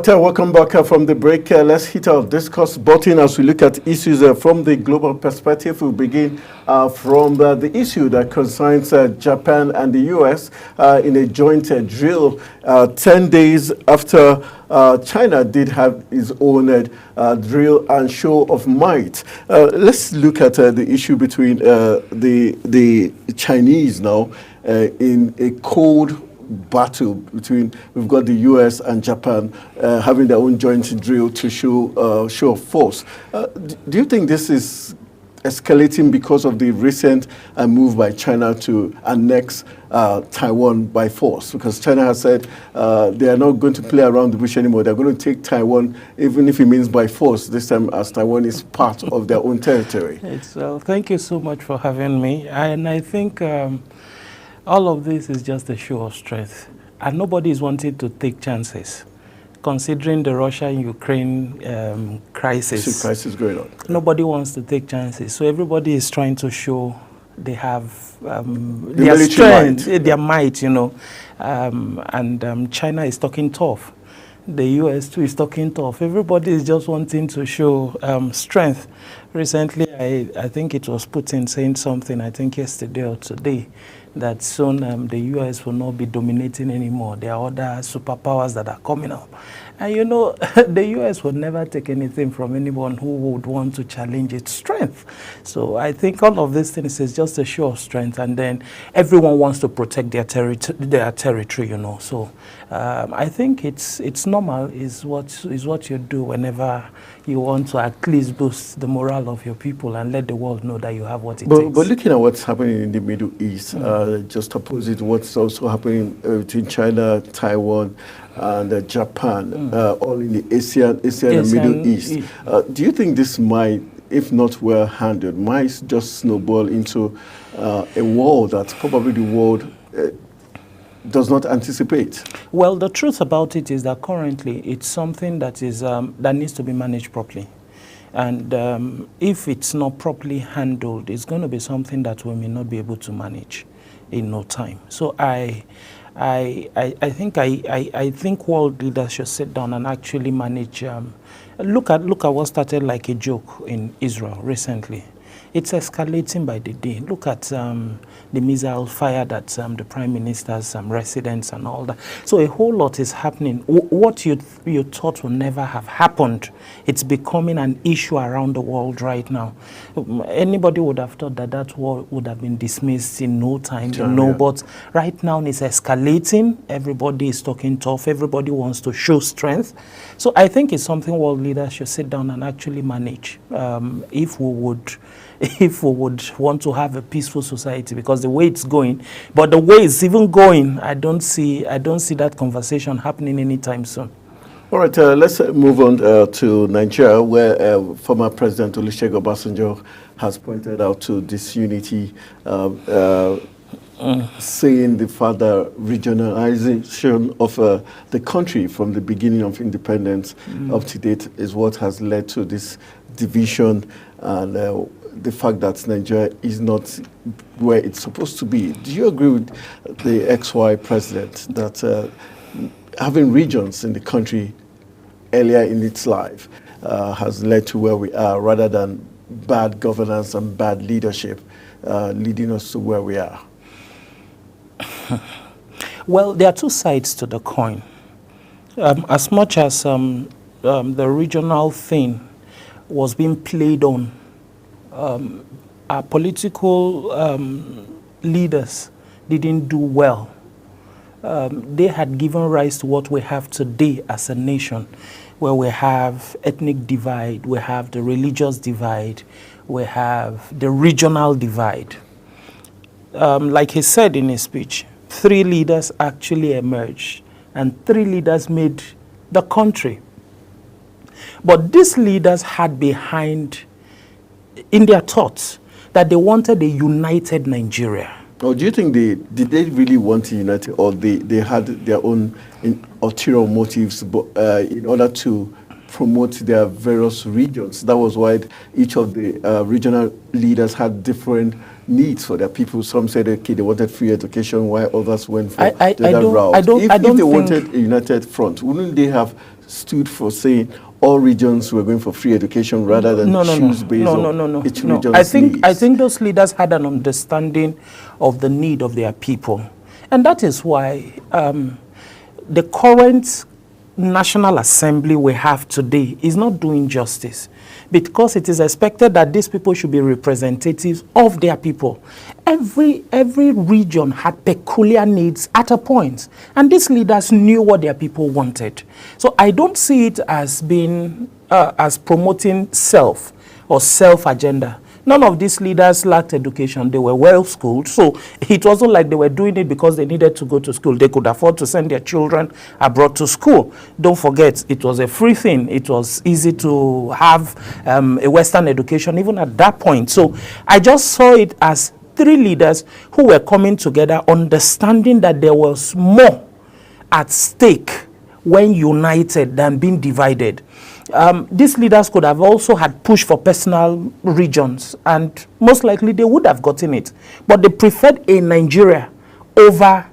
right, welcome back from the break. Let's hit our discuss button as we look at issues from the global perspective. We'll begin from the issue that concerns Japan and the U.S. In a joint drill 10 days after China did have its own drill and show of might. Let's look at the issue between the Chinese now in a cold battle between, we've got the U.S. and Japan having their own joint drill to show of force. Do you think this is escalating because of the recent move by China to annex Taiwan by force? Because China has said they are not going to play around the bush anymore. They're going to take Taiwan, even if it means by force, this time as Taiwan is part of their own territory. Thank you so much for having me. And I think all of this is just a show of strength, and nobody is wanting to take chances. Considering the Russia-Ukraine crisis going on, nobody wants to take chances. So everybody is trying to show they have their strength, their might, you know. And China is talking tough. The U.S. too is talking tough. Everybody is just wanting to show strength. Recently, I think it was Putin saying something, I think yesterday or today, that soon the U.S. will not be dominating anymore. There are other superpowers that are coming up. And you know, the U.S. would never take anything from anyone who would want to challenge its strength. So I think all of these things is just a show of strength, and then everyone wants to protect their territory, you know. So I think it's normal, is what you do whenever you want to at least boost the morale of your people and let the world know that you have what it takes. But looking at what's happening in the Middle East, just opposite what's also happening between China, Taiwan, and Japan, all in the Asian and Middle East. Do you think this might, if not well handled, might just snowball into a war that probably the world does not anticipate? Well, the truth about it is that currently it's something that is that needs to be managed properly. And if it's not properly handled, it's going to be something that we may not be able to manage in no time. So I think world leaders should sit down and actually manage. Look at what started like a joke in Israel recently. It's escalating by the day. Look at the missile fire that the prime minister's residents and all that. So a whole lot is happening. What you thought would never have happened, it's becoming an issue around the world right now. Anybody would have thought that that war would have been dismissed in no time. But right now it's escalating. Everybody is talking tough. Everybody wants to show strength. So I think it's something world leaders should sit down and actually manage if we would want to have a peaceful society, because the way it's going, but the way it's even going, I don't see that conversation happening anytime soon. All right, let's move on to Nigeria, where former President Olusegun Obasanjo has pointed out to disunity, saying the further regionalization of the country from the beginning of independence up to date is what has led to this division and the fact that Nigeria is not where it's supposed to be. Do you agree with the XY president that having regions in the country earlier in its life has led to where we are, rather than bad governance and bad leadership leading us to where we are? Well, there are two sides to the coin. As much as the regional thing was being played on, our political leaders didn't do well. They had given rise to what we have today as a nation, where we have ethnic divide, we have the religious divide, we have the regional divide. Like he said in his speech, 3 leaders actually emerged, and 3 leaders made the country. But these leaders had behind in their thoughts that they wanted a united Nigeria. Or do you think did they really want to unite, or they had their own ulterior motives in order to promote their various regions? That was why each of the regional leaders had different needs for their people. Some said, okay, they wanted free education, while others went for the other route. If they wanted a united front, wouldn't they have stood for saying all regions were going for free education rather than choose based on each region's needs? I think those leaders had an understanding of the need of their people. And that is why the current National Assembly we have today is not doing justice, because it is expected that these people should be representatives of their people. Every region had peculiar needs at a point, and these leaders knew what their people wanted. So I don't see it as being as promoting self or self-agenda. None of these leaders lacked education. They were well-schooled. So it wasn't like they were doing it because they needed to go to school. They could afford to send their children abroad to school. Don't forget, it was a free thing. It was easy to have a Western education even at that point. So I just saw it as three leaders who were coming together, understanding that there was more at stake when united than being divided. These leaders could have also had pushed for personal regions, and most likely they would have gotten it. But they preferred a Nigeria over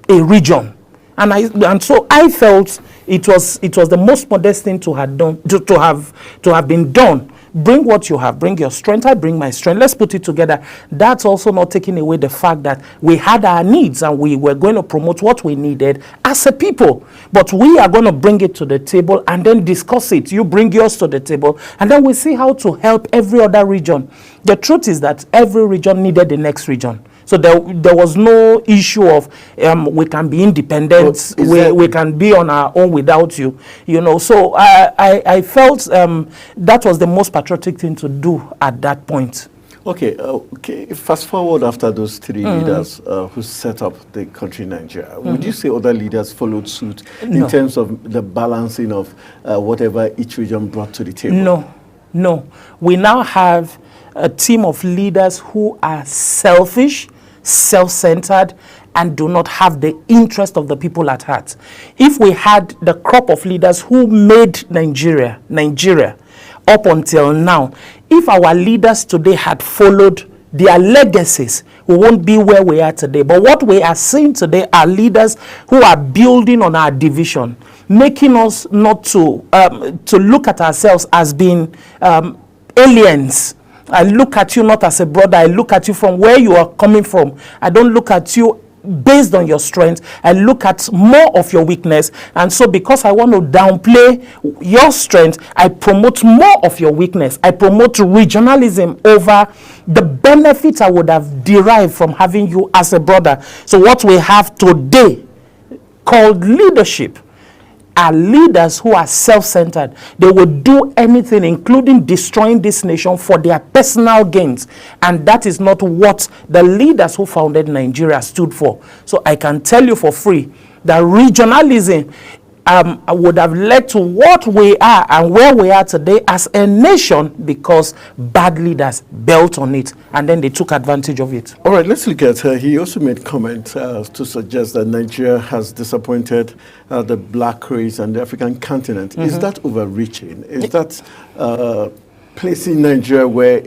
a region. And so I felt it was the most modest thing to have done, to have been done. Bring what you have, bring your strength, I bring my strength, let's put it together. That's also not taking away the fact that we had our needs and we were going to promote what we needed as a people. But we are going to bring it to the table and then discuss it. You bring yours to the table, and then we see how to help every other region. The truth is that every region needed the next region. So there was no issue of we can be independent, we can be on our own without you, you know. So I felt that was the most patriotic thing to do at that point. Okay, fast forward after those three leaders who set up the country Nigeria. Would you say other leaders followed suit in terms of the balancing of whatever each region brought to the table? No. We now have a team of leaders who are selfish, self-centered, and do not have the interest of the people at heart. If we had the crop of leaders who made Nigeria up until now, if our leaders today had followed their legacies, we won't be where we are today. But what we are seeing today are leaders who are building on our division, making us not to look at ourselves as being aliens. I look at you not as a brother. I look at you from where you are coming from. I don't look at you based on your strength. I look at more of your weakness. And so because I want to downplay your strength, I promote more of your weakness. I promote regionalism over the benefits I would have derived from having you as a brother. So what we have today called leadership are leaders who are self-centered. They will do anything, including destroying this nation, for their personal gains. And that is not what the leaders who founded Nigeria stood for. So I can tell you for free that regionalism would have led to what we are and where we are today as a nation, because bad leaders built on it and then they took advantage of it. All right, let's look at he also made comments to suggest that Nigeria has disappointed the black race and the African continent. Is that overreaching? Is that placing Nigeria where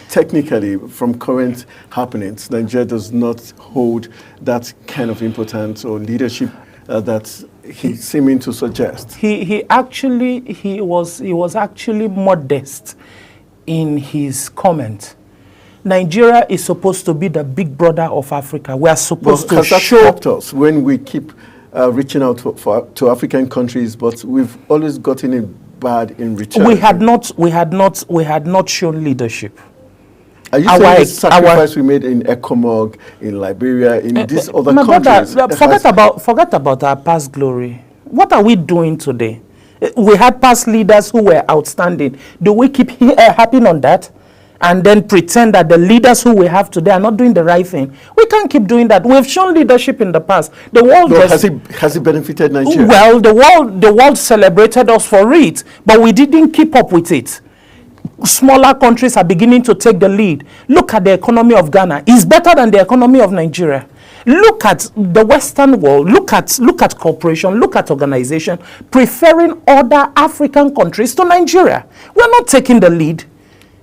technically, from current happenings, Nigeria does not hold that kind of importance or leadership that he's seeming to suggest? He was actually modest in his comment. Nigeria is supposed to be the big brother of Africa. We are supposed to show us when we keep reaching out to African countries, but we've always gotten it bad in return. We had not shown leadership. Are you saying the sacrifice we made in ECOMOG, in Liberia, in these other countries? Forget about our past glory. What are we doing today? We had past leaders who were outstanding. Do we keep harping on that and then pretend that the leaders who we have today are not doing the right thing? We can't keep doing that. We've shown leadership in the past. The world has it benefited Nigeria? Well, the world celebrated us for it, but we didn't keep up with it. Smaller countries are beginning to take the lead. Look at the economy of Ghana. It's better than the economy of Nigeria. Look at the Western world. Look at cooperation. Look at organization preferring other African countries to Nigeria. We're not taking the lead.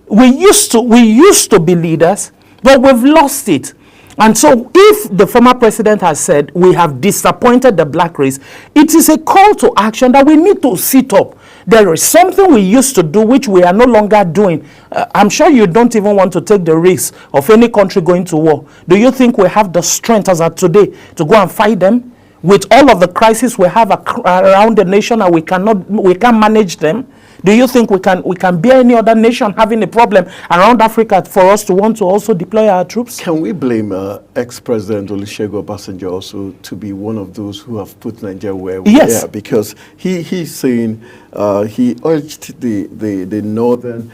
We used to be leaders, but we've lost it. And so if the former president has said, we have disappointed the black race, it is a call to action that we need to sit up. There is something we used to do which we are no longer doing. I'm sure you don't even want to take the risk of any country going to war. Do you think we have the strength as of today to go and fight them? With all of the crises we have around the nation, and we can't manage them? Do you think we can bear any other nation having a problem around Africa for us to want to also deploy our troops? Can we blame ex-President Olusegun Obasanjo also to be one of those who have put Nigeria where we are? Because he's saying he urged the Northern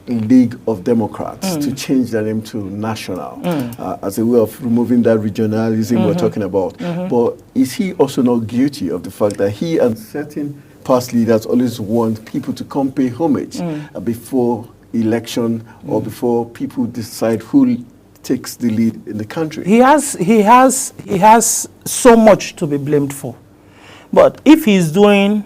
League of Democrats to change their name to National as a way of removing that regionalism we're talking about. But is he also not guilty of the fact that he and certain past leaders always want people to come pay homage before election or before people decide who takes the lead in the country? He has so much to be blamed for. But if he's doing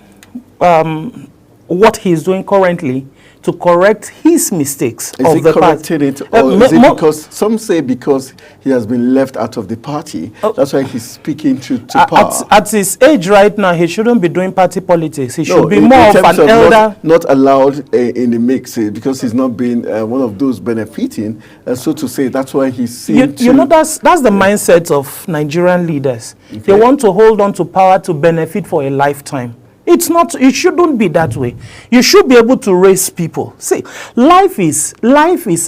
what he's doing currently to correct his mistakes of the past. Is he correcting it, or is it because some say because he has been left out of the party, that's why he's speaking to power? At his age right now, he shouldn't be doing party politics. He should be more of an elder. Not allowed in the mix because he's not been one of those benefiting, so to say. That's why he's seen. You know, that's the mindset of Nigerian leaders. Okay. They want to hold on to power to benefit for a lifetime. It's not, it shouldn't be that way. You should be able to raise people. See, life is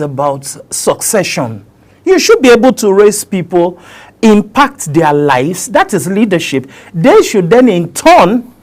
about succession. You should be able to raise people, impact their lives. That is leadership. They should then in turn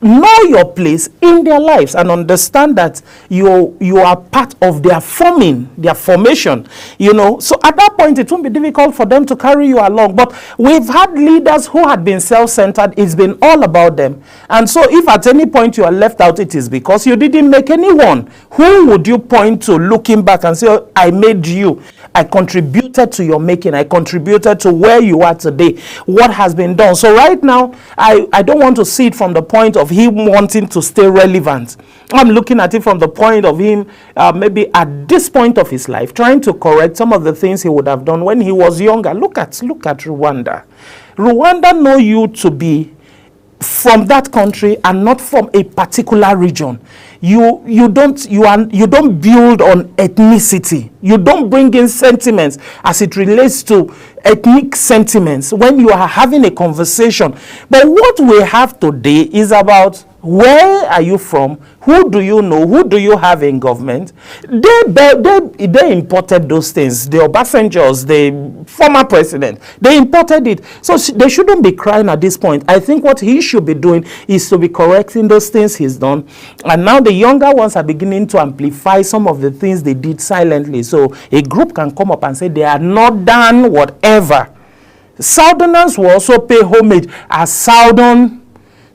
know your place in their lives and understand that you are part of their formation, you know. So at that point, it won't be difficult for them to carry you along. But we've had leaders who had been self-centered. It's been all about them. And so if at any point you are left out, it is because you didn't make anyone. Who would you point to looking back and say, oh, I made you? I contributed to your making. I contributed to where you are today. What has been done? So right now, I don't want to see it from the point of him wanting to stay relevant. I'm looking at it from the point of him, maybe at this point of his life, trying to correct some of the things he would have done when he was younger. Look at Rwanda. Rwanda know you to be from that country and not from a particular region. You don't build on ethnicity. You don't bring in sentiments as it relates to ethnic sentiments when you are having a conversation. But what we have today is about where are you from? Who do you know? Who do you have in government? They imported those things. The Obasanjos, the former president, they imported it. So they shouldn't be crying at this point. I think what he should be doing is to be correcting those things he's done. And now the younger ones are beginning to amplify some of the things they did silently. So a group can come up and say they are not done whatever. Southerners will also pay homage as Southern.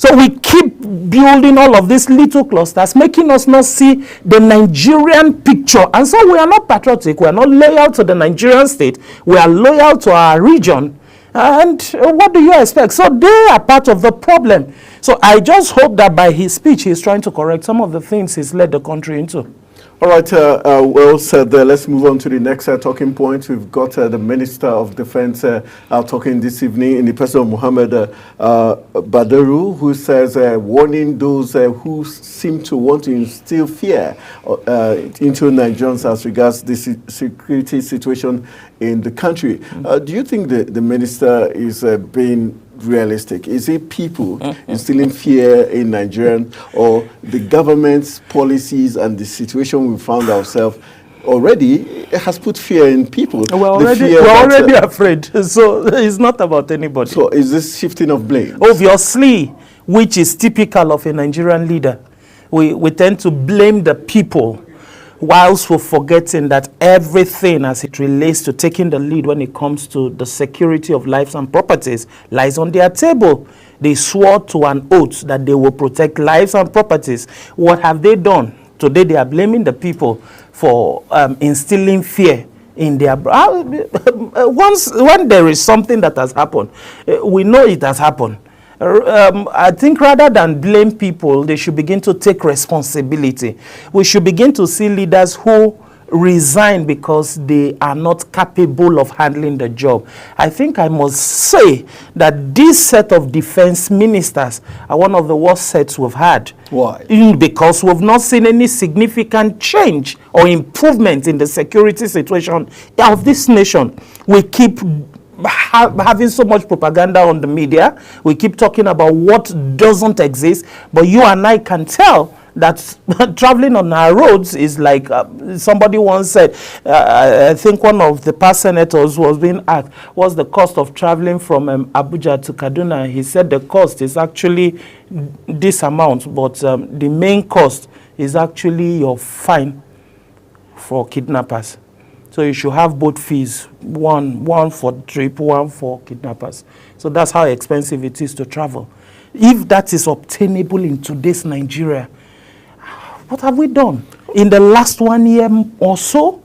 So we keep building all of these little clusters, making us not see the Nigerian picture. And so we are not patriotic. We are not loyal to the Nigerian state. We are loyal to our region. And what do you expect? So they are part of the problem. So I just hope that by his speech, he's trying to correct some of the things he's led the country into. All right, well said there. Let's move on to the next talking point. We've got the Minister of Defense talking this evening in the person of Mohammed Badaru, who says, warning those who seem to want to instill fear into Nigerians as regards the security situation in the country. Do you think the minister is being realistic? Is it people instilling fear in Nigerians, or the government's policies and the situation we found ourselves already has put fear in people? We're already afraid, so it's not about anybody. So is this shifting of blame? Obviously, which is typical of a Nigerian leader. We tend to blame the people, whilst we're forgetting that everything as it relates to taking the lead when it comes to the security of lives and properties lies on their table. They swore to an oath that they will protect lives and properties. What have they done? Today they are blaming the people for instilling fear in their... when there is something that has happened, we know it has happened. I think rather than blame people, they should begin to take responsibility. We should begin to see leaders who resign because they are not capable of handling the job. I think I must say that this set of defense ministers are one of the worst sets we've had. Why? Because we've not seen any significant change or improvement in the security situation of this nation. We keep having so much propaganda on the media. We keep talking about what doesn't exist, but you and I can tell that traveling on our roads is like, somebody once said, I think one of the past senators was being asked, what's the cost of traveling from Abuja to Kaduna? He said the cost is actually this amount, but the main cost is actually your fine for kidnappers. So you should have both fees, one for trip, one for kidnappers. So that's how expensive it is to travel. If that is obtainable in today's Nigeria, what have we done? In the last 1 year or so,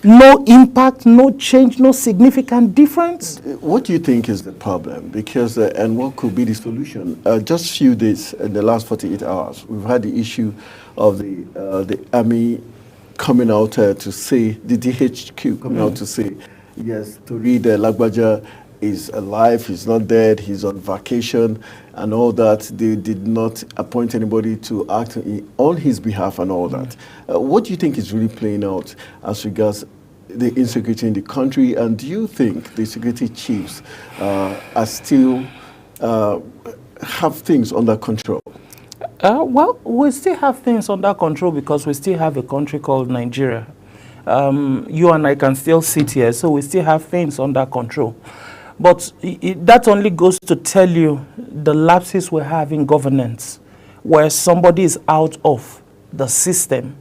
no impact, no change, no significant difference? What do you think is the problem? Because, and what could be the solution? Just few days, in the last 48 hours, we've had the issue of the army coming out to say, the DHQ coming out to say, yes, to read Lagbaja is alive, he's not dead, he's on vacation, and all that. They did not appoint anybody to act on his behalf and all that. What do you think is really playing out as regards the insecurity in the country? And do you think the security chiefs are still have things under control? Well, we still have things under control because we still have a country called Nigeria. You and I can still sit here, so we still have things under control. But that only goes to tell you the lapses we have in governance, where somebody is out of the system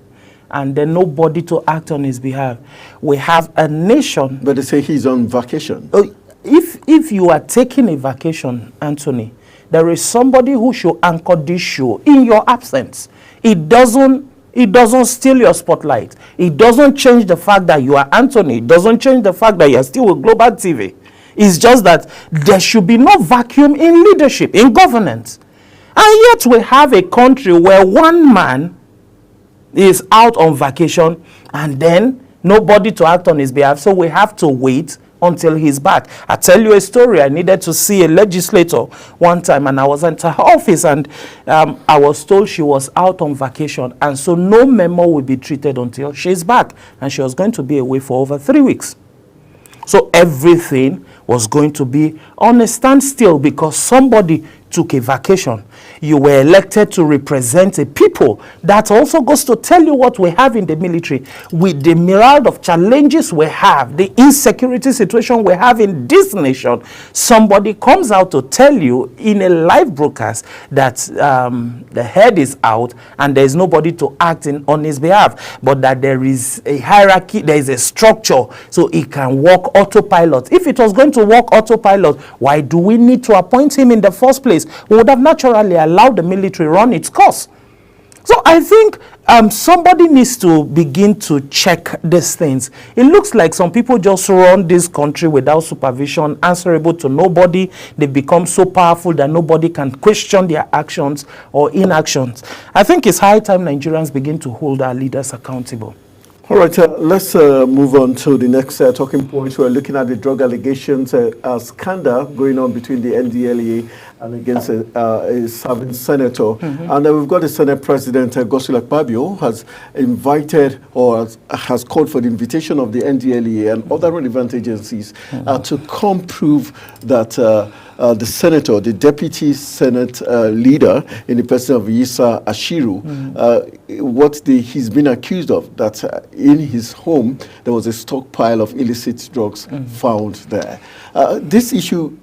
and then nobody to act on his behalf. We have a nation. But they say he's on vacation. If you are taking a vacation, Anthony, there is somebody who should anchor this show in your absence. It doesn't steal your spotlight. It doesn't change the fact that you are Anthony. It doesn't change the fact that you are still with Global TV. It's just that there should be no vacuum in leadership, in governance. And yet we have a country where one man is out on vacation and then nobody to act on his behalf. So we have to wait until he's back. I tell you a story. I needed to see a legislator one time and I was at her office and I was told she was out on vacation and so no memo will be treated until she's back. And she was going to be away for over 3 weeks. So everything was going to be on a standstill because somebody took a vacation. You were elected to represent a people. That also goes to tell you what we have in the military. With the myriad of challenges we have, the insecurity situation we have in this nation, somebody comes out to tell you in a live broadcast that the head is out and there is nobody to act on his behalf, but that there is a hierarchy, there is a structure, so it can work autopilot. If it was going to work autopilot, why do we need to appoint him in the first place? We would have naturally allowed the military run its course. So I think somebody needs to begin to check these things. It looks like some people just run this country without supervision, answerable to nobody. They become so powerful that nobody can question their actions or inactions. I think it's high time Nigerians begin to hold our leaders accountable. All right, let's move on to the next talking point. We're looking at the drug allegations scandal going on between the NDLEA and against a serving senator. And we've got the Senate President, Godswill Akpabio, has invited or has called for the invitation of the NDLEA and other relevant agencies to come prove that the senator, the deputy Senate leader in the person of Yisa Ashiru, he's been accused of, that in his home there was a stockpile of illicit drugs found there. This issue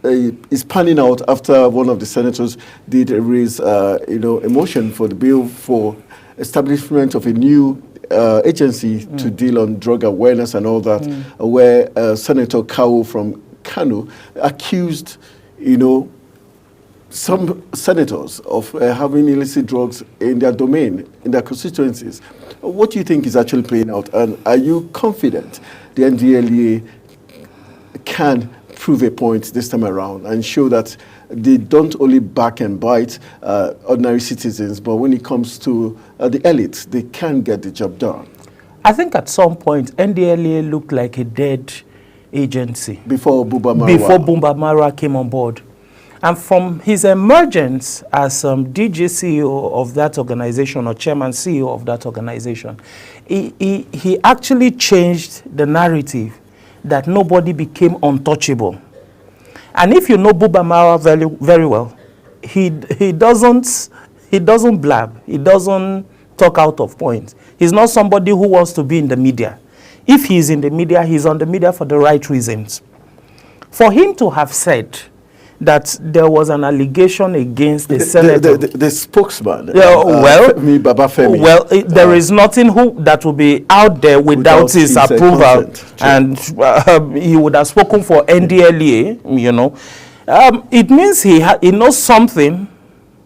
is panning out after one of the senators did raise, a motion for the bill for establishment of a new agency to deal on drug awareness and all that, where Senator Kawu from Kano accused, some senators of having illicit drugs in their domain, in their constituencies. What do you think is actually playing out? And are you confident the NDLEA can prove a point this time around and show that they don't only back and bite ordinary citizens, but when it comes to the elites, they can get the job done? I think at some point, NDLEA looked like a dead agency. Before Buba Marwa. Before Buba Marwa came on board. And from his emergence as DG CEO of that organization, or chairman CEO of that organization, he actually changed the narrative that nobody became untouchable. And if you know Buba Marwa very, very well, he doesn't blab. He doesn't talk out of point. He's not somebody who wants to be in the media. If he's in the media, he's on the media for the right reasons. For him to have said that there was an allegation against the senator, the spokesman, Babafemi. Well, there is nothing that will be out there without his approval, and he would have spoken for NDLEA. You know, it means he knows something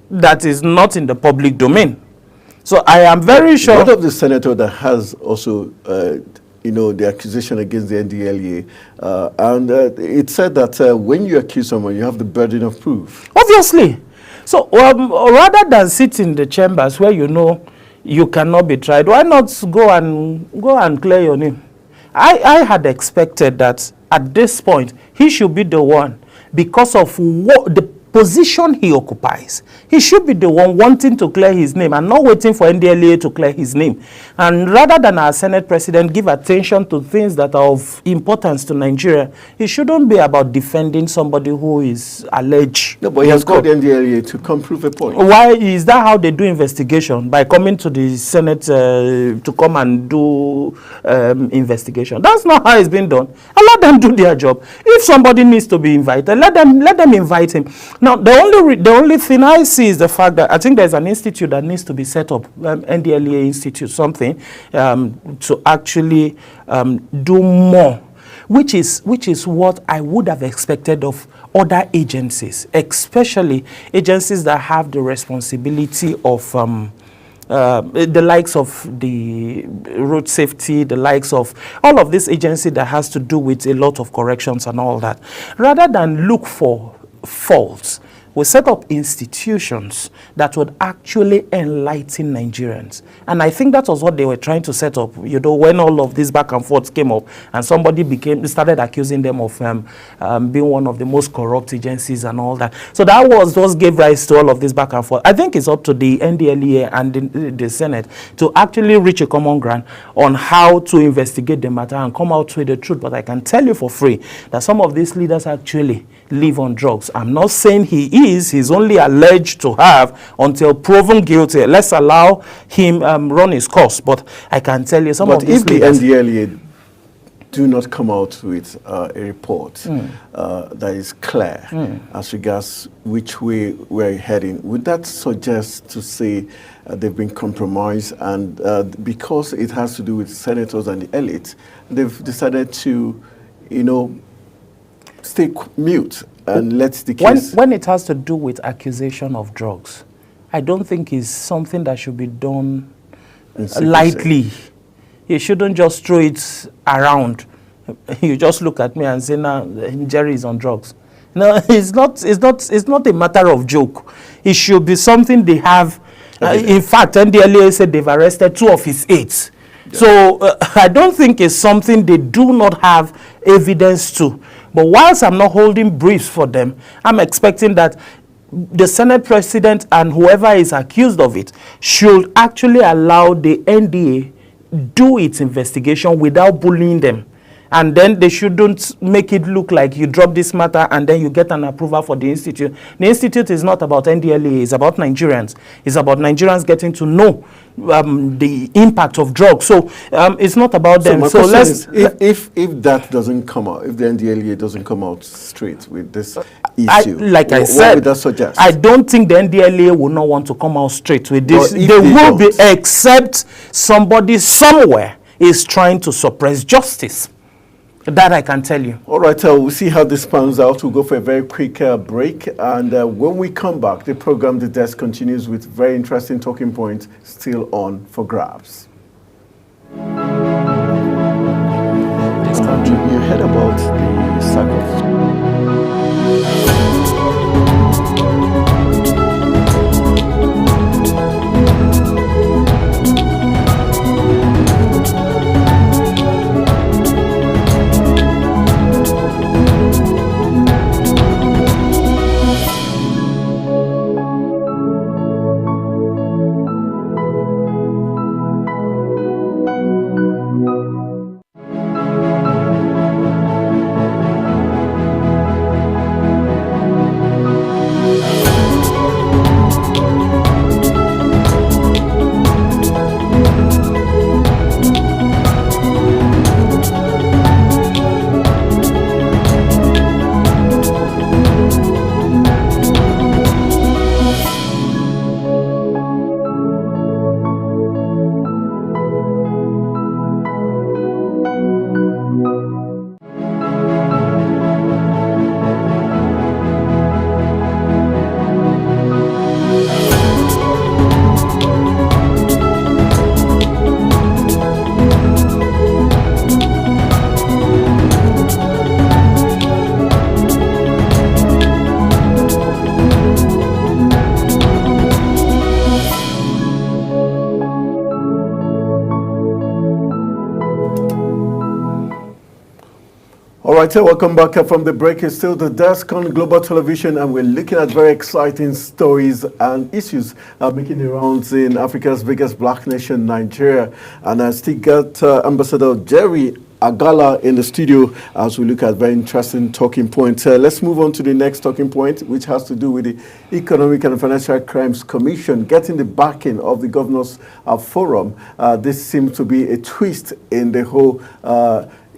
that is not in the public domain. So I am very sure. One of the senator that has also, the accusation against the NDLEA, and it said that when you accuse someone, you have the burden of proof. Obviously. So rather than sit in the chambers where you know you cannot be tried, why not go and clear your name? I had expected that at this point he should be the one, because of what the position he occupies. He should be the one wanting to clear his name and not waiting for NDLEA to clear his name. And rather than our Senate President give attention to things that are of importance to Nigeria, it shouldn't be about defending somebody who is alleged. No, but he has called NDLEA to come prove a point. Why is that how they do investigation? By coming to the Senate to come and do investigation. That's not how it's been done. Allow them do their job. If somebody needs to be invited, let them invite him. Now, the only thing I see is the fact that I think there's an institute that needs to be set up, NDLEA Institute, something, to actually do more, which is what I would have expected of other agencies, especially agencies that have the responsibility of the likes of the road safety, the likes of all of this agency that has to do with a lot of corrections and all that. Rather than look for faults, we set up institutions that would actually enlighten Nigerians. And I think that was what they were trying to set up, when all of this back and forth came up and somebody started accusing them of being one of the most corrupt agencies and all that. So that was what gave rise to all of this back and forth. I think it's up to the NDLEA and the Senate to actually reach a common ground on how to investigate the matter and come out with the truth. But I can tell you for free that some of these leaders actually live on drugs. I'm not saying he's only alleged to have until proven guilty. Let's allow him run his course. But I can tell you some of these leaders. But if the NDLEA do not come out with a report that is clear as regards which way we're heading, would that suggest to say they've been compromised, and because it has to do with senators and the elite, they've decided to, stay mute and let the case... When it has to do with accusation of drugs, I don't think it's something that should be done lightly. You shouldn't just throw it around. You just look at me and say, "Now, Jerry is on drugs." No, it's not a matter of joke. It should be something they have. In fact, NDLEA said they've arrested 2 of his aides. Yeah. So I don't think it's something they do not have evidence to. But whilst I'm not holding briefs for them, I'm expecting that the Senate President and whoever is accused of it should actually allow the NDA do its investigation without bullying them. And then they shouldn't make it look like you drop this matter and then you get an approval for the institute. The institute is not about NDLEA, it's about Nigerians. It's about Nigerians getting to know the impact of drugs. So it's not about them. So let's... If that doesn't come out, if the NDLEA doesn't come out straight with this issue, what would that suggest? I don't think the NDLEA will not want to come out straight with this. They will be, except somebody somewhere is trying to suppress justice. That I can tell you. All right, we'll see how this pans out. We'll go for a very quick break. And when we come back, the program, The Desk, continues with very interesting talking points still on for grabs. This country, you heard about the sack of... All right, so welcome back from the break. It's still the desk on Global Television, and we're looking at very exciting stories and issues making the rounds in Africa's biggest black nation, Nigeria. And I still got Ambassador Jerry Agala in the studio as we look at very interesting talking points. Let's move on to the next talking point, which has to do with the Economic and Financial Crimes Commission getting the backing of the Governors Forum. This seems to be a twist in the whole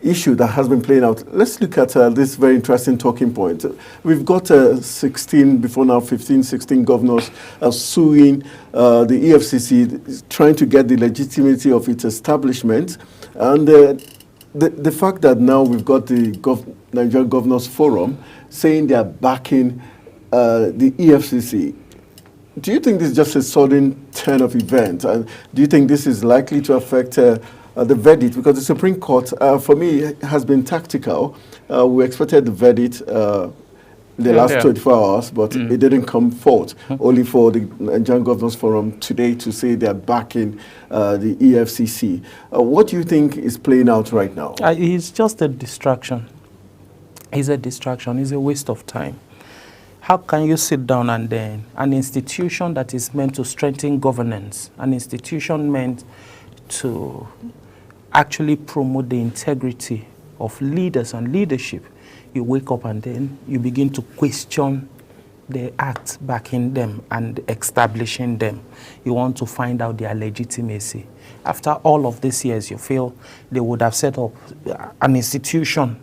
issue that has been playing out. Let's look at this very interesting talking point. We've got 16, before now 15, 16 governors suing the EFCC, trying to get the legitimacy of its establishment. And the fact that now we've got the Nigerian Governors Forum saying they are backing the EFCC, do you think this is just a sudden turn of events? And do you think this is likely to affect the verdict? Because the Supreme Court, for me, has been tactical. We expected the verdict the last 24 hours, but it didn't come forth. Only for the Nigerian Governors Forum today to say they're backing the EFCC. What do you think is playing out right now? It's just a distraction. It's a distraction. It's a waste of time. How can you sit down and then an institution that is meant to strengthen governance, an institution meant to actually promote the integrity of leaders and leadership, you wake up and then you begin to question the act backing them and establishing them. You want to find out their legitimacy. After all of these years, you feel they would have set up an institution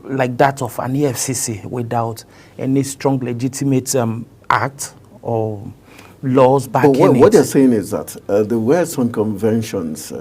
like that of an EFCC without any strong legitimate act or laws backing it. But what they're saying is that there were some conventions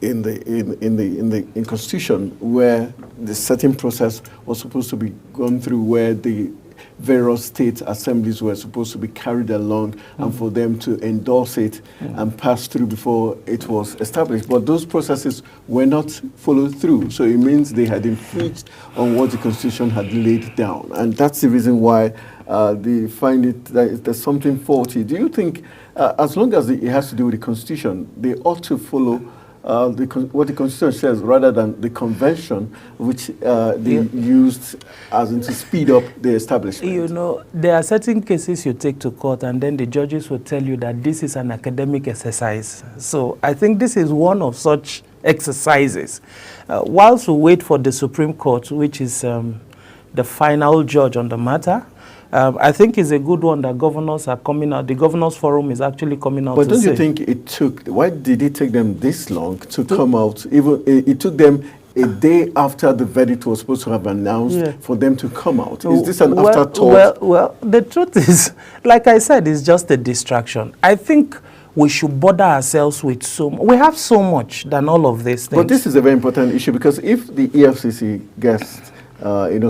in Constitution where the certain process was supposed to be gone through, where the various state assemblies were supposed to be carried along and for them to endorse it and pass through before it was established. But those processes were not followed through. So it means they had infringed on what the Constitution had laid down. And that's the reason why they find it that there's something faulty. Do you think, as long as it has to do with the Constitution, they ought to follow what the Constitution says rather than the convention, which they used as in to speed up the establishment? You know, there are certain cases you take to court and then the judges will tell you that this is an academic exercise. So I think this is one of such exercises. Whilst we wait for the Supreme Court, which is the final judge on the matter, I think it's a good one that governors are coming out. The Governors Forum is actually coming out. But don't you think it took, why did it take them this long to come out? Even it took them a day after the verdict was supposed to have announced for them to come out. Is this an afterthought? Well, the truth is, like I said, it's just a distraction. I think we should bother ourselves with we have so much than all of these things. But this is a very important issue, because if the EFCC gets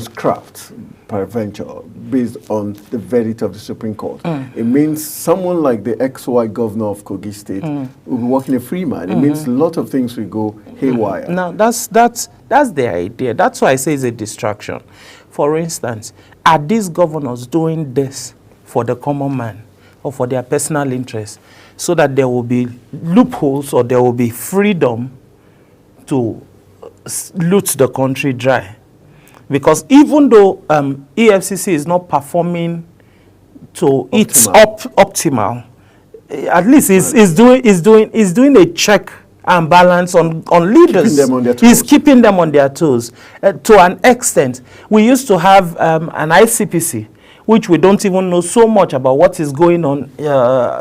scrapped peradventure based on the verdict of the Supreme Court, it means someone like the XY governor of Kogi State will be working a free man. It means a lot of things will go haywire. Now, that's the idea. That's why I say it's a distraction. For instance, are these governors doing this for the common man or for their personal interest, so that there will be loopholes or there will be freedom to loot the country dry? Because even though EFCC is not performing to its optimal, at least is doing a check and balance on leaders. Keeping them on their toes. He's keeping them on their toes to an extent. We used to have an ICPC, which we don't even know so much about what is going on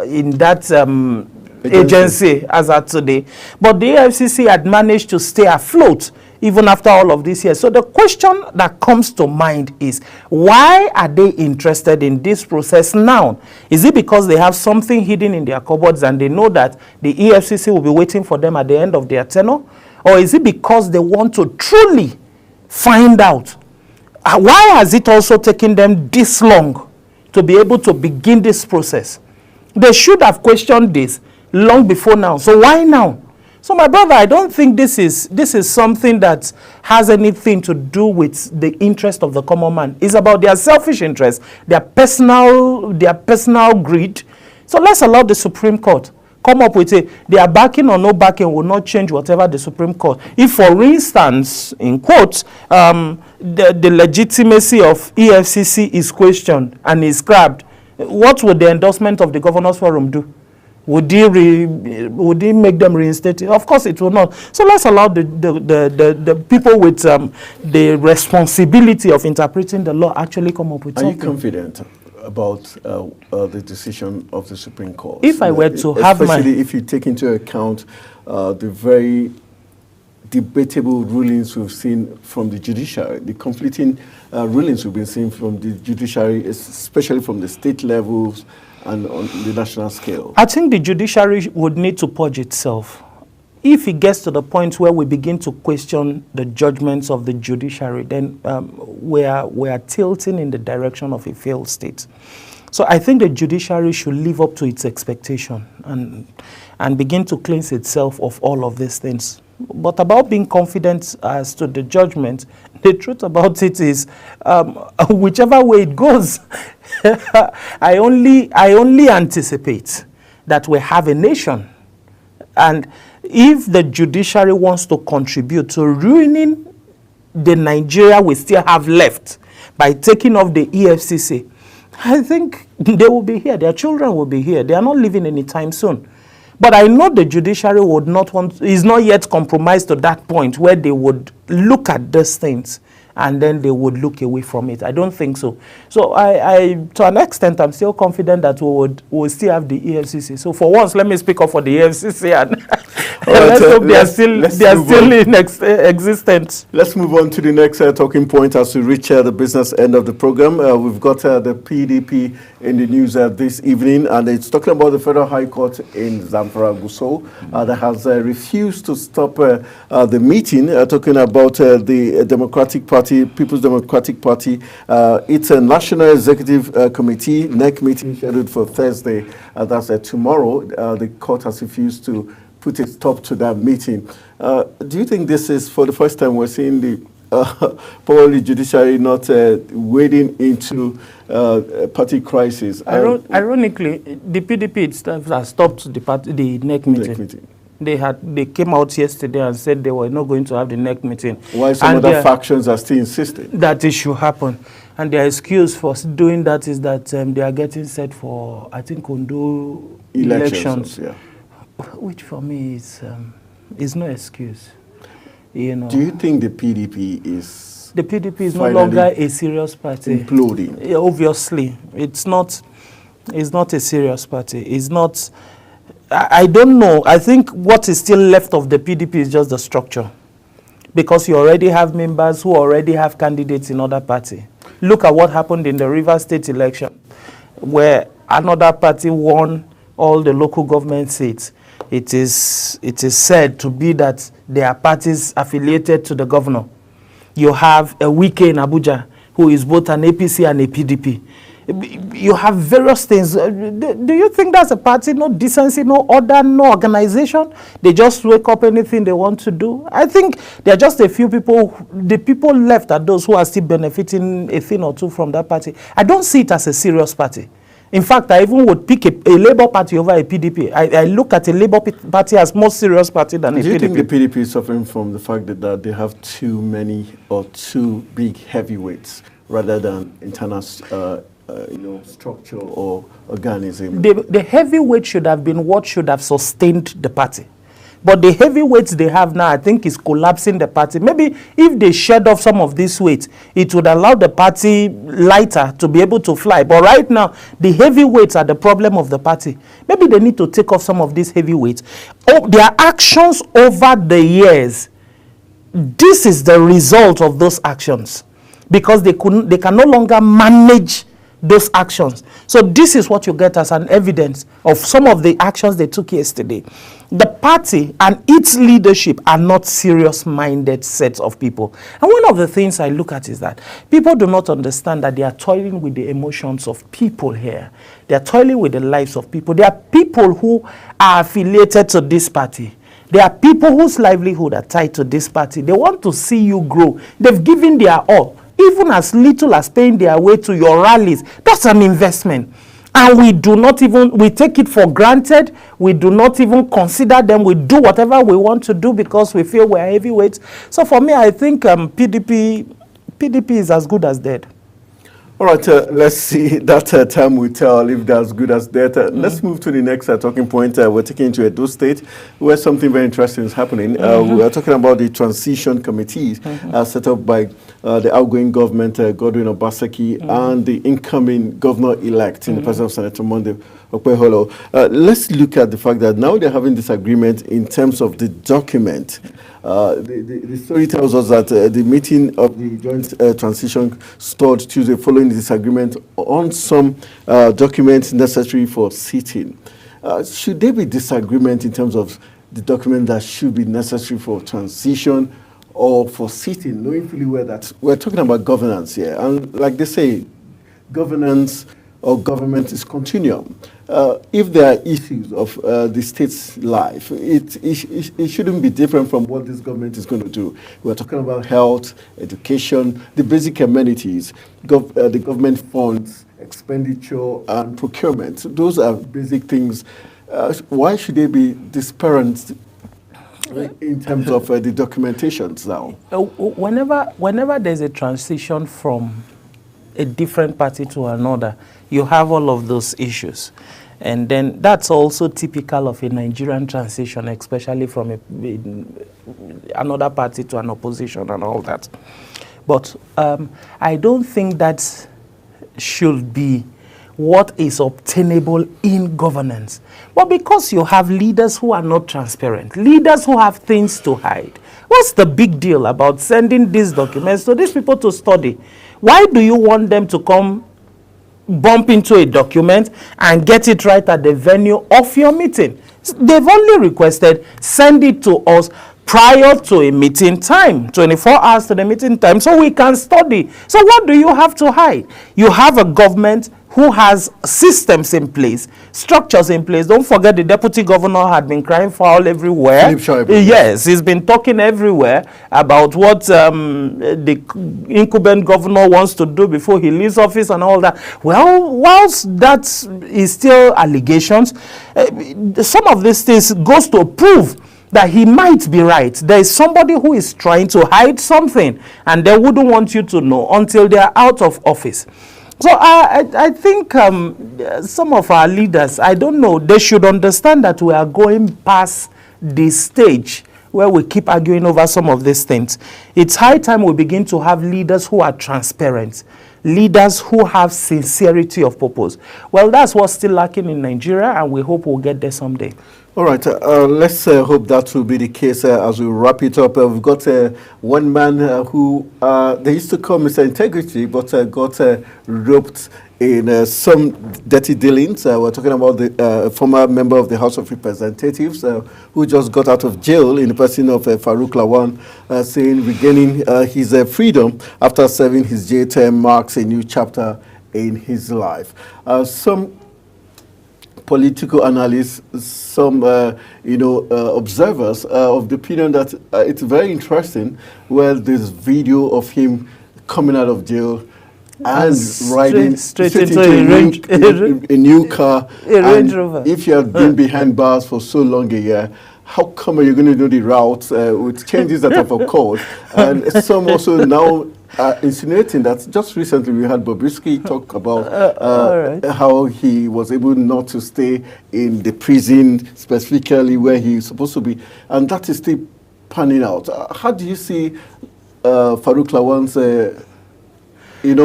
in that agency as at today. But the EFCC had managed to stay afloat even after all of this years. So the question that comes to mind is, why are they interested in this process now? Is it because they have something hidden in their cupboards and they know that the EFCC will be waiting for them at the end of their tenure? Or is it because they want to truly find out? Why has it also taken them this long to be able to begin this process? They should have questioned this long before now. So why now? So my brother, I don't think this is something that has anything to do with the interest of the common man. It's about their selfish interest, their personal greed. So let's allow the Supreme Court come up with their backing or no backing will not change whatever the Supreme Court. If, for instance, in quotes, the legitimacy of EFCC is questioned and is scrapped, what would the endorsement of the Governors Forum do? Would he make them reinstate it? Of course it will not. So let's allow the people with the responsibility of interpreting the law actually come up with something. Are you confident about the decision of the Supreme Court? If I were to have especially if you take into account the very debatable rulings we've seen from the judiciary, the conflicting rulings we've been seeing from the judiciary, especially from the state levels and on the national scale? I think the judiciary would need to purge itself. If it gets to the point where we begin to question the judgments of the judiciary, then we are tilting in the direction of a failed state. So I think the judiciary should live up to its expectation and begin to cleanse itself of all of these things. But about being confident as to the judgment, the truth about it is, whichever way it goes, I only anticipate that we have a nation. And if the judiciary wants to contribute to ruining the Nigeria we still have left by taking off the EFCC, I think they will be here. Their children will be here. They are not leaving anytime soon. But I know the judiciary would not want, is not yet compromised to that point where they would look at these things and then they would look away from it. I don't think so. So I to an extent, I'm still confident that we'll still have the EFCC. So for once, let me speak up for the EFCC and let's hope they are still in existence. Let's move on to the next talking point as we reach the business end of the program. We've got the PDP in the news this evening, and it's talking about the Federal High Court in Zamfara Gusau that has refused to stop the meeting, talking about the Democratic Party, People's Democratic Party. It's a National Executive Committee, NEC meeting scheduled for Thursday. That's tomorrow. The court has refused to put a stop to that meeting. Do you think this is for the first time we're seeing the probably judiciary not wading into party crisis? Ironically, the PDP itself has stopped the NEC meeting. They came out yesterday and said they were not going to have the NEC meeting. Why some other factions are still insisting that it should happen? And their excuse for doing that is that they are getting set for, I think, Ondo elections. Yeah. Which for me is no excuse. You know. Do you think the PDP is... The PDP is no longer a serious party. Imploding? Yeah, obviously. It's not a serious party. It's not... I don't know. I think what is still left of the PDP is just the structure. Because you already have members who already have candidates in other parties. Look at what happened in the Rivers State election, where another party won all the local government seats. It is said to be that there are parties affiliated to the governor. You have a Wike in Abuja, who is both an APC and a PDP. You have various things. Do you think that's a party? No decency, no order, no organization? They just wake up anything they want to do? I think there are just a few people, the people left are those who are still benefiting a thing or two from that party. I don't see it as a serious party. In fact, I even would pick a Labour Party over a PDP. I look at a Labour Party as more serious party than a PDP. Do you think the PDP is suffering from the fact that they have too many or too big heavyweights rather than internal structure or organism? The heavyweight should have been what should have sustained the party. But the heavyweights they have now, I think, is collapsing the party. Maybe if they shed off some of this weight, it would allow the party lighter to be able to fly. But right now, the heavyweights are the problem of the party. Maybe they need to take off some of these heavyweights. Oh, their actions over the years, this is the result of those actions. Because they can no longer manage those actions. So this is what you get as an evidence of some of the actions they took yesterday. The party and its leadership are not serious-minded sets of people. And one of the things I look at is that people do not understand that they are toiling with the emotions of people here. They are toiling with the lives of people. There are people who are affiliated to this party. There are people whose livelihood are tied to this party. They want to see you grow. They've given their all. Even as little as paying their way to your rallies, that's an investment. And we take it for granted. We do not even consider them. We do whatever we want to do because we feel we're heavyweights. So for me, I think PDP is as good as dead. All right, let's see. That time will tell if they're as good as that. Let's move to the next talking point. We're taking to Edo State, where something very interesting is happening. We are talking about the transition committees set up by the outgoing government, Godwin Obaseki, and the incoming governor-elect in the person of Senator Monday Okpeholo. Let's look at the fact that now they're having disagreement in terms of the document. The story tells us that the meeting of the joint transition stored Tuesday following the disagreement on some documents necessary for sitting. Should there be disagreement in terms of the document that should be necessary for transition or for sitting, knowing fully well that we're talking about governance here? And like they say, governance or government is continuum. If there are issues of the state's life, it shouldn't be different from what this government is going to do. We're talking about health, education, the basic amenities, the government funds, expenditure, and procurement. Those are basic things. Why should they be disparate in terms of the documentations now? Whenever there's a transition from a different party to another, you have all of those issues. And then that's also typical of a Nigerian transition, especially from another party to an opposition and all that. But I don't think that should be what is obtainable in governance. But because you have leaders who are not transparent, leaders who have things to hide, what's the big deal about sending these documents to these people to study? Why do you want them to come bump into a document and get it right at the venue of your meeting? They've only requested, send it to us prior to a meeting time, 24 hours to the meeting time, so we can study. So what do you have to hide? You have a government who has systems in place, structures in place. Don't forget the deputy governor had been crying foul everywhere. Yes, he's been talking everywhere about what the incumbent governor wants to do before he leaves office and all that. Well, whilst that is still allegations, some of these things goes to prove that he might be right. There is somebody who is trying to hide something, and they wouldn't want you to know until they are out of office. So I think some of our leaders, I don't know, they should understand that we are going past this stage where we keep arguing over some of these things. It's high time we begin to have leaders who are transparent, leaders who have sincerity of purpose. Well, that's what's still lacking in Nigeria, and we hope we'll get there someday. All right, let's hope that will be the case as we wrap it up. We've got one man who, they used to call Mr. Integrity, but got roped in some dirty dealings. We're talking about the former member of the House of Representatives who just got out of jail in the person of Farouk Lawan, saying regaining his freedom after serving his jail term marks a new chapter in his life. Some political analysts, some observers of the opinion that it's very interesting where this video of him coming out of jail and riding straight into a new car. A Range Rover. If you have been behind bars for so long a year, how come are you going to do the route with changes that have occurred? And some also now insinuating that just recently we had Bobrisky talk about how he was able not to stay in the prison specifically where he's supposed to be, and that is still panning out. How do you see Farouk Lawan's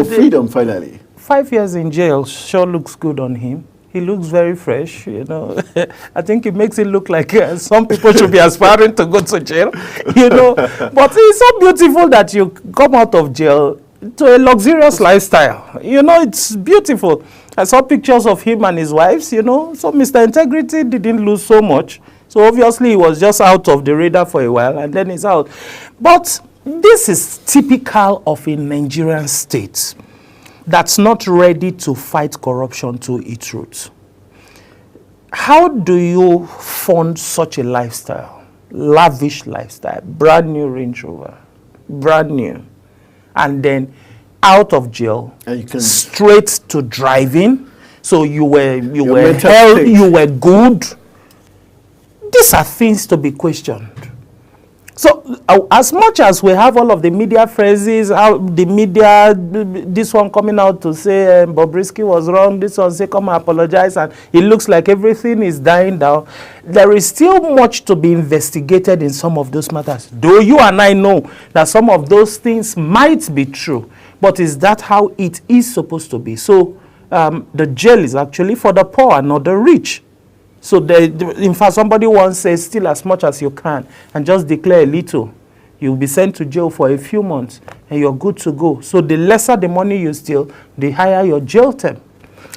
freedom finally? 5 years in jail sure looks good on him. He looks very fresh, I think it makes it look like some people should be aspiring to go to jail, But it's so beautiful that you come out of jail to a luxurious lifestyle. It's beautiful. I saw pictures of him and his wives, So Mr. Integrity didn't lose so much. So obviously he was just out of the radar for a while and then he's out. But this is typical of a Nigerian state that's not ready to fight corruption to its roots. How do you fund such a lifestyle, lavish lifestyle, brand new Range Rover, brand new, and then out of jail, straight to driving, So you were held, you were good. These are things to be questioned. So as much as we have all of the media phrases, how the media, this one coming out to say Bobrisky was wrong, this one say come and apologize, and it looks like everything is dying down, there is still much to be investigated in some of those matters. Though you and I know that some of those things might be true, but is that how it is supposed to be? So the jail is actually for the poor and not the rich. So in fact, somebody once says, steal as much as you can and just declare a little. You'll be sent to jail for a few months and you're good to go. So the lesser the money you steal, the higher your jail term.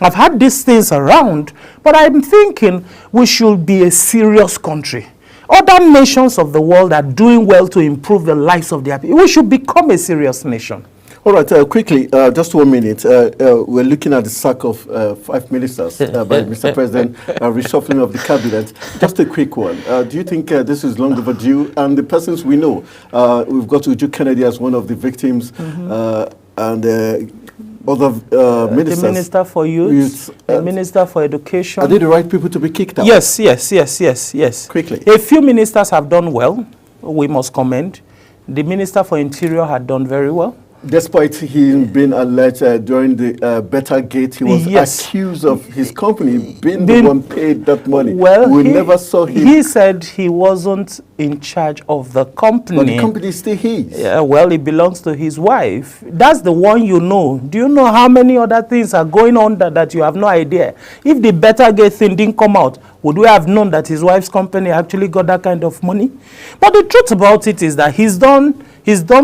I've had these things around, but I'm thinking we should be a serious country. Other nations of the world are doing well to improve the lives of their people. We should become a serious nation. All right, quickly, just 1 minute. We're looking at the sack of 5 ministers by Mr. President, reshuffling of the cabinet. Just a quick one. Do you think this is long overdue? And the persons we know, we've got Uju Kennedy as one of the victims, and other ministers. The Minister for Youth, the Minister for Education. Are they the right people to be kicked out? Yes. Quickly. A few ministers have done well, we must commend. The Minister for Interior had done very well. Despite him being alleged during the Better Gate, he was accused of his company being the one paid that money. Well, we never saw him. He said he wasn't in charge of the company. But the company is still his. Yeah, well, it belongs to his wife. That's the one you know. Do you know how many other things are going on that you have no idea? If the Better Gate thing didn't come out, would we have known that his wife's company actually got that kind of money? But the truth about it is that he's done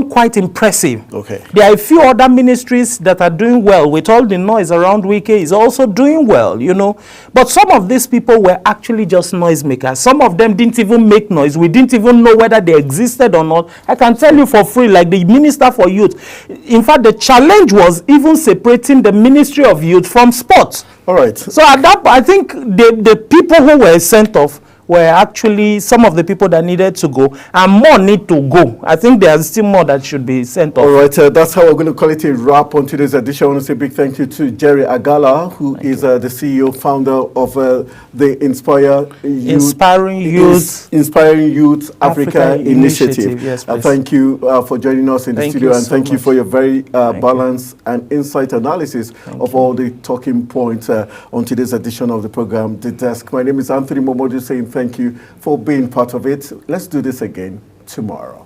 quite impressive. Okay. There are a few other ministries that are doing well. With all the noise around Wike, is also doing well, you know. But some of these people were actually just noisemakers. Some of them didn't even make noise. We didn't even know whether they existed or not. I can tell you for free, like the Minister for Youth. In fact, the challenge was even separating the Ministry of Youth from sports. All right. So at that, I think the people who were sent off were actually some of the people that needed to go, and more need to go. I think there's still more that should be sent off. All right, that's how we're going to call it a wrap on today's edition. I want to say a big thank you to Jerry Agala, who is the CEO, founder of the Inspiring Youth Africa Initiative. Yes, thank you for joining us in the studio, and thank you for your very balanced and insight analysis of all the talking points on today's edition of the program, The Desk. My name is Anthony Momodu, saying thank you for being part of it. Let's do this again tomorrow.